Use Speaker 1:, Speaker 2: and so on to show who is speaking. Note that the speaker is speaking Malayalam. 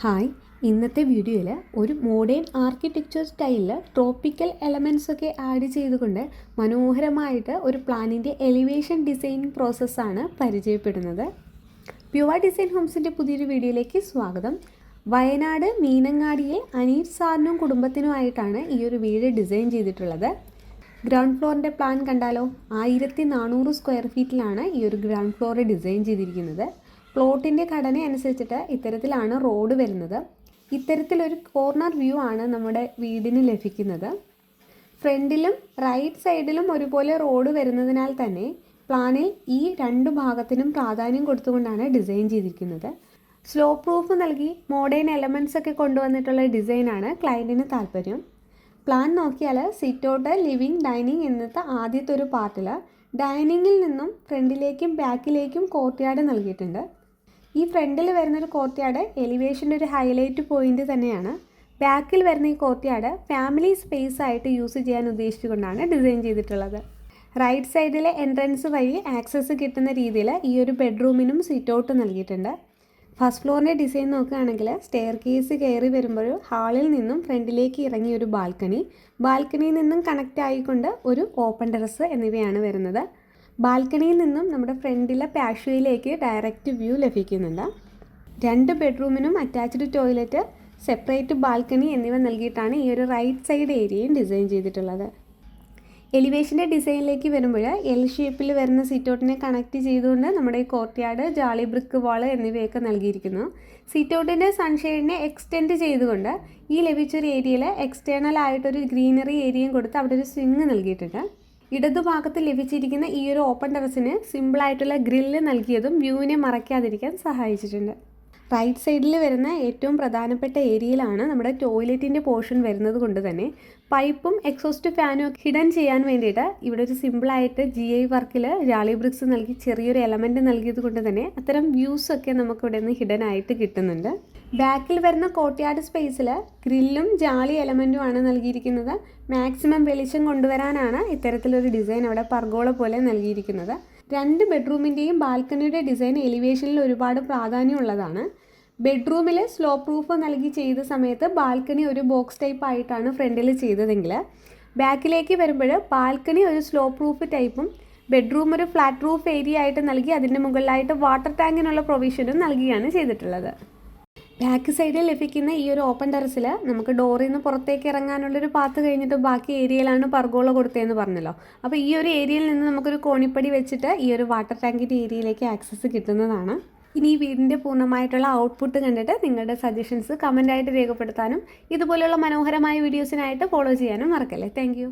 Speaker 1: ഹായ്, ഇന്നത്തെ വീഡിയോയിൽ ഒരു മോഡേൺ ആർക്കിടെക്ചർ സ്റ്റൈലിൽ ട്രോപ്പിക്കൽ എലമെൻറ്റ്സ് ഒക്കെ ആഡ് ചെയ്തുകൊണ്ട് മനോഹരമായിട്ട് ഒരു പ്ലാനിൻ്റെ എലിവേഷൻ ഡിസൈനിങ് പ്രോസസ്സാണ് പരിചയപ്പെടുന്നത്. പ്യുവർ ഡിസൈൻ ഹോംസിൻ്റെ പുതിയൊരു വീഡിയോയിലേക്ക് സ്വാഗതം. വയനാട് മീനങ്ങാടിയിൽ അനീഫ് സാറിനും കുടുംബത്തിനുമായിട്ടാണ് ഈ ഒരു വീട് ഡിസൈൻ ചെയ്തിട്ടുള്ളത്. ഗ്രൗണ്ട് ഫ്ലോറിൻ്റെ പ്ലാൻ കണ്ടാലോ, 1400 സ്ക്വയർ ഫീറ്റിലാണ് ഈ ഒരു ഗ്രൗണ്ട് ഫ്ലോർ ഡിസൈൻ ചെയ്തിരിക്കുന്നത്. പ്ലോട്ടിൻ്റെ ഘടന അനുസരിച്ചിട്ട് ഇത്തരത്തിലാണ് റോഡ് വരുന്നത്. ഇത്തരത്തിലൊരു കോർണർ വ്യൂ ആണ് നമ്മുടെ വീടിന് ലഭിക്കുന്നത്. ഫ്രണ്ടിലും റൈറ്റ് സൈഡിലും ഒരുപോലെ റോഡ് വരുന്നതിനാൽ തന്നെ പ്ലാനിൽ ഈ രണ്ട് ഭാഗത്തിനും പ്രാധാന്യം കൊടുത്തുകൊണ്ടാണ് ഡിസൈൻ ചെയ്തിരിക്കുന്നത്. സ്ലോ പ്രൂഫ് നൽകി മോഡേൺ എലമെൻറ്റ്സ് ഒക്കെ കൊണ്ടുവന്നിട്ടുള്ള ഡിസൈനാണ് ക്ലയൻറ്റിന് താല്പര്യം. പ്ലാൻ നോക്കിയാൽ സിറ്റ് ഔട്ട്, ലിവിങ്, ഡൈനിങ് എന്നത്തെ ആദ്യത്തെ ഒരു പാർട്ടിൽ ഡൈനിങ്ങിൽ നിന്നും ഫ്രണ്ടിലേക്കും ബാക്കിലേക്കും കോർട്ട്യാർഡ് നൽകിയിട്ടുണ്ട്. ഈ ഫ്രണ്ടിൽ വരുന്നൊരു കോർട്ട്യാർഡ് എലിവേഷൻ്റെ ഒരു ഹൈലൈറ്റ് പോയിൻ്റ് തന്നെയാണ്. ബാക്കിൽ വരുന്ന ഈ കോർട്ട്യാർഡ് ഫാമിലി സ്പേസ് ആയിട്ട് യൂസ് ചെയ്യാൻ ഉദ്ദേശിച്ചുകൊണ്ടാണ് ഡിസൈൻ ചെയ്തിട്ടുള്ളത്. റൈറ്റ് സൈഡിലെ എൻട്രൻസ് വഴി ആക്സസ് കിട്ടുന്ന രീതിയിൽ ഈ ഒരു ബെഡ്റൂമിനും സിറ്റ് ഔട്ട് നൽകിയിട്ടുണ്ട്. ഫസ്റ്റ് ഫ്ലോറിൻ്റെ ഡിസൈൻ നോക്കുകയാണെങ്കിൽ സ്റ്റെയർ കേസ് കയറി വരുമ്പോൾ ഹാളിൽ നിന്നും ഫ്രണ്ടിലേക്ക് ഇറങ്ങിയ ഒരു ബാൽക്കണിയിൽ നിന്നും കണക്റ്റ് ആയിക്കൊണ്ട് ഒരു ഓപ്പൺ ടെറസ് എന്നിവയാണ് വരുന്നത്. ബാൽക്കണിയിൽ നിന്നും നമ്മുടെ ഫ്രണ്ടിലെ പാഷ്വേയിലേക്ക് ഡയറക്റ്റ് വ്യൂ ലഭിക്കുന്നുണ്ട്. 2 ബെഡ്റൂമിനും അറ്റാച്ച്ഡ് ടോയ്ലറ്റ്, സെപ്പറേറ്റ് ബാൽക്കണി എന്നിവ നൽകിയിട്ടാണ് ഈ ഒരു റൈറ്റ് സൈഡ് ഏരിയയും ഡിസൈൻ ചെയ്തിട്ടുള്ളത്. എലിവേഷൻ്റെ ഡിസൈനിലേക്ക് വരുമ്പോൾ എൽ ഷേപ്പിൽ വരുന്ന സിറ്റൗട്ടിനെ കണക്ട് ചെയ്തുകൊണ്ട് നമ്മുടെ ഈ കോർട്ട്യാർഡ്, ജാളി ബ്രിക്ക് വാൾ എന്നിവയൊക്കെ നൽകിയിരിക്കുന്നു. സിറ്റൗട്ടിൻ്റെ സൺഷെയ്ഡിനെ എക്സ്റ്റെൻഡ് ചെയ്തുകൊണ്ട് ഈ ലഭിച്ചൊരു ഏരിയയിൽ എക്സ്റ്റേണൽ ആയിട്ടൊരു ഗ്രീനറി ഏരിയയും കൊടുത്ത് അവിടെ ഒരു സ്വിങ് നൽകിയിട്ടുണ്ട്. ഇടതുഭാഗത്ത് ലഭിച്ചിരിക്കുന്ന ഈ ഒരു ഓപ്പൺ ടെറസിന് സിമ്പിളായിട്ടുള്ള ഗ്രില്ല് നൽകിയതും വ്യൂവിനെ മറയ്ക്കാതിരിക്കാൻ സഹായിച്ചിട്ടുണ്ട്. റൈറ്റ് സൈഡിൽ വരുന്ന ഏറ്റവും പ്രധാനപ്പെട്ട ഏരിയയിലാണ് നമ്മുടെ ടോയ്ലറ്റിൻ്റെ പോർഷൻ വരുന്നത് കൊണ്ട് തന്നെ പൈപ്പും എക്സോസ്റ്റ് ഫാനും ഒക്കെ ഹിഡൻ ചെയ്യാൻ വേണ്ടിയിട്ട് ഇവിടെ ഒരു സിമ്പിളായിട്ട് GI വർക്കിൽ ജാളി ബ്രിക്സ് നൽകി ചെറിയൊരു എലമെൻറ്റ് നൽകിയത് കൊണ്ട് തന്നെ അത്തരം വ്യൂസൊക്കെ നമുക്കിവിടെ നിന്ന് ഹിഡൻ ആയിട്ട് കിട്ടുന്നുണ്ട്. ബാക്കിൽ വരുന്ന കോർട്ട്യാർഡ് സ്പേസിൽ ഗ്രില്ലും ജാളി എലമെൻറ്റുമാണ് നൽകിയിരിക്കുന്നത്. മാക്സിമം വെളിച്ചം കൊണ്ടുവരാനാണ് ഇത്തരത്തിലൊരു ഡിസൈൻ അവിടെ പർഗോള പോലെ നൽകിയിരിക്കുന്നത്. 2 ബെഡ്റൂമിൻ്റെയും ബാൽക്കണിയുടെ ഡിസൈൻ എലിവേഷനിൽ ഒരുപാട് പ്രാധാന്യമുള്ളതാണ്. ബെഡ്റൂമിൽ സ്ലോ പ്രൂഫ് നൽകി ചെയ്ത സമയത്ത് ബാൽക്കണി ഒരു ബോക്സ് ടൈപ്പ് ആയിട്ടാണ് ഫ്രണ്ടിൽ ചെയ്തതെങ്കിൽ ബാക്കിലേക്ക് വരുമ്പോൾ ബാൽക്കണി ഒരു സ്ലോ പ്രൂഫ് ടൈപ്പും ബെഡ്റൂം ഒരു ഫ്ലാറ്റ് റൂഫ് ഏരിയ ആയിട്ട് നൽകി അതിൻ്റെ മുകളിലായിട്ട് വാട്ടർ ടാങ്കിനുള്ള പ്രൊവിഷനും നൽകിയാണ് ചെയ്തിട്ടുള്ളത്. ബാക്ക് സൈഡിൽ ലഭിക്കുന്ന ഈ ഒരു ഓപ്പൺ ടെറസിൽ നമുക്ക് ഡോറിൽ നിന്ന് പുറത്തേക്ക് ഇറങ്ങാനുള്ളൊരു പാത്ത് കഴിഞ്ഞിട്ട് ബാക്കി ഏരിയയിലാണ് പർഗോള കൊടുത്തതെന്ന് പറഞ്ഞല്ലോ. അപ്പോൾ ഈ ഒരു ഏരിയയിൽ നിന്ന് നമുക്കൊരു കോണിപ്പടി വെച്ചിട്ട് ഈ ഒരു വാട്ടർ ടാങ്കിൻ്റെ ഏരിയയിലേക്ക് ആക്സസ് കിട്ടുന്നതാണ്. ഇനി ഈ വീടിൻ്റെ പൂർണ്ണമായിട്ടുള്ള ഔട്ട്പുട്ട് കണ്ടിട്ട് നിങ്ങളുടെ സജഷൻസ് കമൻ്റായിട്ട് രേഖപ്പെടുത്താനും ഇതുപോലെയുള്ള മനോഹരമായ വീഡിയോസിനായിട്ട് ഫോളോ ചെയ്യാനും മറക്കല്ലേ. താങ്ക്